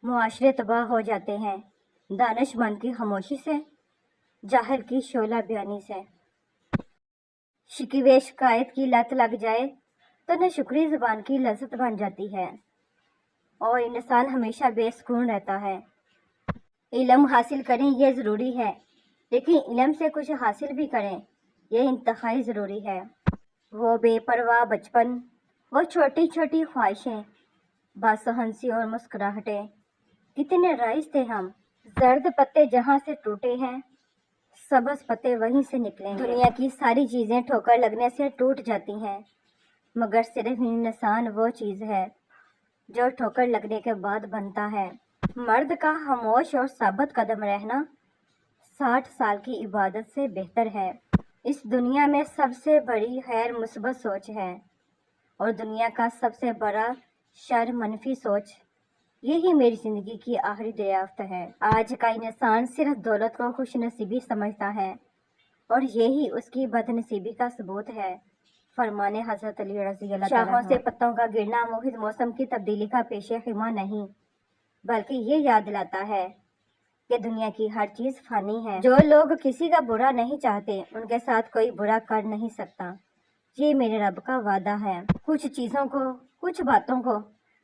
معاشرے تباہ ہو جاتے ہیں دانش مند کی خاموشی سے، جاہل کی شعلہ بیانی سے۔ شکوے شکایت کی لت لگ جائے تو نہ شکری زبان کی لذت بن جاتی ہے اور انسان ہمیشہ بے سکون رہتا ہے۔ علم حاصل کریں یہ ضروری ہے، لیکن علم سے کچھ حاصل بھی کریں یہ انتہائی ضروری ہے۔ وہ بے پرواہ بچپن، وہ چھوٹی چھوٹی خواہشیں، بس ہنسی اور مسکراہٹیں، کتنے رائج تھے ہم۔ زرد پتے جہاں سے ٹوٹے ہیں، سبز پتے وہیں سے نکلیں گے۔ دنیا کی ساری چیزیں ٹھوکر لگنے سے ٹوٹ جاتی ہیں، مگر صرف انسان وہ چیز ہے جو ٹھوکر لگنے کے بعد بنتا ہے۔ مرد کا خاموش اور ثابت قدم رہنا 60 سال کی عبادت سے بہتر ہے۔ اس دنیا میں سب سے بڑی خیر مثبت سوچ ہے اور دنیا کا سب سے بڑا شر منفی سوچ۔ یہی میری زندگی کی آخری دریافت ہے۔ آج کا انسان صرف دولت کو خوش نصیبی سمجھتا ہے اور یہی اس کی بد نصیبی کا ثبوت ہے۔ فرمان حضرت علی رضی اللہ تعالیٰ عنہ۔ شاخوں سے پتوں کا گرنا محض موسم کی تبدیلی کا پیش خیمہ نہیں، بلکہ یہ یاد دلاتا ہے کہ دنیا کی ہر چیز فانی ہے۔ جو لوگ کسی کا برا نہیں چاہتے ان کے ساتھ کوئی برا کر نہیں سکتا، یہ میرے رب کا وعدہ ہے۔ کچھ چیزوں کو، کچھ باتوں کو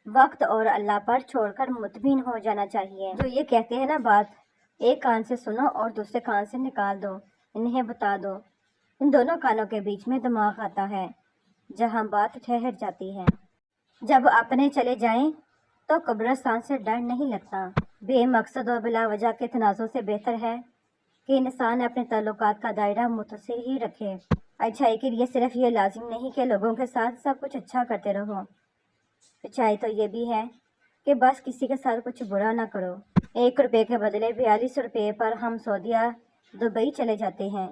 وقت اور اللہ پر چھوڑ کر مطمئن ہو جانا چاہیے۔ جو یہ کہتے ہیں نا بات، ایک کان سے سنو اور دوسرے کان سے نکال دو، انہیں بتا دو، ان دونوں کانوں کے بیچ میں دماغ آتا ہے جہاں بات ٹھہر جاتی ہے۔ جب اپنے چلے جائیں تو قبرستان سے ڈر نہیں لگتا۔ بے مقصد اور بلا وجہ کے تنازع سے بہتر ہے کہ انسان اپنے تعلقات کا دائرہ متصل ہی رکھے۔ اچھائی کے لیے صرف یہ لازم نہیں کہ لوگوں کے ساتھ سب کچھ اچھا کرتے رہو، اچھائی تو یہ بھی ہے کہ بس کسی کے ساتھ کچھ برا نہ کرو۔ 1 روپے کے بدلے 42 روپے پر ہم سعودیہ دبئی چلے جاتے ہیں،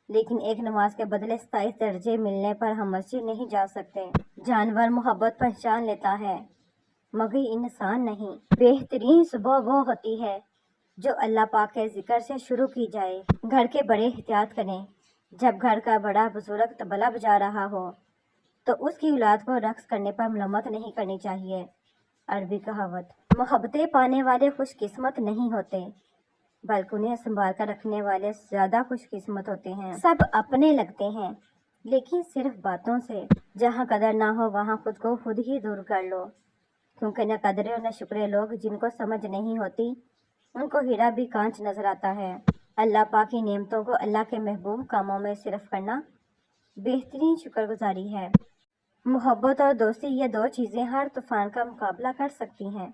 لیکن ایک نماز کے بدلے 27 درجے ملنے پر ہم مسجد نہیں جا سکتے۔ جانور محبت پہچان لیتا ہے مگر انسان نہیں۔ بہترین صبح وہ ہوتی ہے جو اللہ پاک کے ذکر سے شروع کی جائے۔ گھر کے بڑے احتیاط کریں۔ جب گھر کا بڑا بزرگ طبلہ بجا رہا ہو تو اس کی اولاد کو رقص کرنے پر ملامت نہیں کرنی چاہیے۔ عربی کہاوت۔ محبتیں پانے والے خوش قسمت نہیں ہوتے، بلکہ انہیں سنبھال کر رکھنے والے زیادہ خوش قسمت ہوتے ہیں۔ سب اپنے لگتے ہیں لیکن صرف باتوں سے۔ جہاں قدر نہ ہو وہاں خود کو خود ہی دور کر لو، کیونکہ نہ قدرے اور نہ شکرے لوگ جن کو سمجھ نہیں ہوتی ان کو ہیرا بھی کانچ نظر آتا ہے۔ اللہ پاک کی نعمتوں کو اللہ کے محبوب کاموں میں صرف کرنا بہترین شکر گزاری ہے۔ محبت اور دوستی، یہ 2 چیزیں ہر طوفان کا مقابلہ کر سکتی ہیں،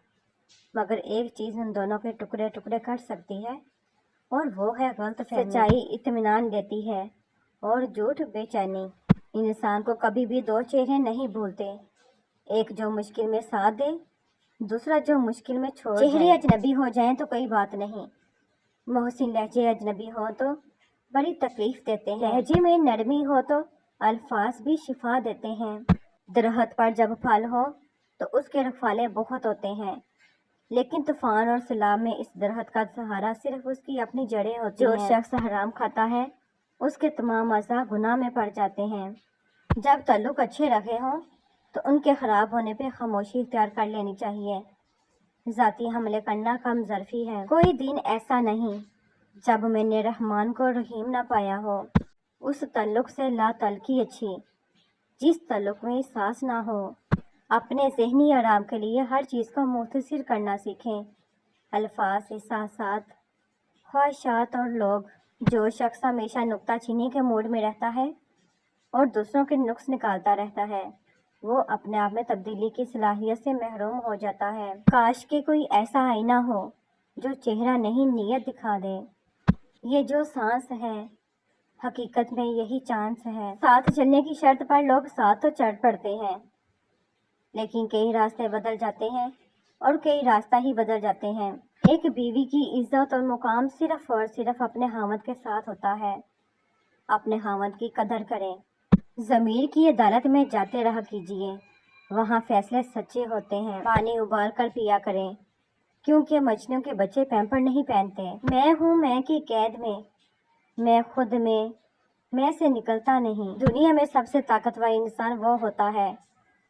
مگر ایک چیز ان دونوں کے ٹکڑے ٹکڑے کر سکتی ہے اور وہ ہے غلط فہمی۔ سچائی اطمینان دیتی ہے اور جھوٹ بے چینی۔ انسان کو کبھی بھی 2 چہرے نہیں بھولتے، ایک جو مشکل میں ساتھ دے، دوسرا جو مشکل میں چھوڑ جائے۔ چہرے اجنبی ہو جائیں تو کوئی بات نہیں، محسن لہجے اجنبی ہو تو بڑی تکلیف دیتے ہیں۔ لہجے میں نرمی ہو تو الفاظ بھی شفا دیتے ہیں۔ درخت پر جب پھل ہو تو اس کے رکھوالے بہت ہوتے ہیں، لیکن طوفان اور سیلاب میں اس درخت کا سہارا صرف اس کی اپنی جڑیں ہوتی ہیں۔ جو شخص حرام کھاتا ہے اس کے تمام اعضاء گناہ میں پڑ جاتے ہیں۔ جب تعلق اچھے رکھے ہوں تو ان کے خراب ہونے پہ خاموشی اختیار کر لینی چاہیے۔ ذاتی حملے کرنا کم ظرفی ہے۔ کوئی دن ایسا نہیں جب میں نے رحمان کو رحیم نہ پایا ہو۔ اس تعلق سے لا تعلقی اچھی جس تعلق میں احساس نہ ہو۔ اپنے ذہنی آرام کے لیے ہر چیز کو مختصر کرنا سیکھیں، الفاظ، احساسات، خواہشات اور لوگ۔ جو شخص ہمیشہ نکتہ چینی کے موڈ میں رہتا ہے اور دوسروں کے نقص نکالتا رہتا ہے وہ اپنے آپ میں تبدیلی کی صلاحیت سے محروم ہو جاتا ہے۔ کاش کہ کوئی ایسا آئینہ ہو جو چہرہ نہیں نیت دکھا دے۔ یہ جو سانس ہے حقیقت میں یہی چانس ہے۔ ساتھ چلنے کی شرط پر لوگ ساتھ تو چڑھ پڑتے ہیں، لیکن کئی راستے بدل جاتے ہیں اور کئی راستہ ہی بدل جاتے ہیں۔ ایک بیوی کی عزت اور مقام صرف اور صرف اپنے خاوند کے ساتھ ہوتا ہے۔ اپنے خاوند کی قدر کریں۔ ضمیر کی عدالت میں جاتے رہا کیجیے، وہاں فیصلے سچے ہوتے ہیں۔ پانی ابال کر پیا کریں کیونکہ مچھلیوں کے بچے پیمپر نہیں پہنتے۔ میں ہوں میں کی قید میں، میں خود میں سے نکلتا نہیں۔ دنیا میں سب سے طاقتور انسان وہ ہوتا ہے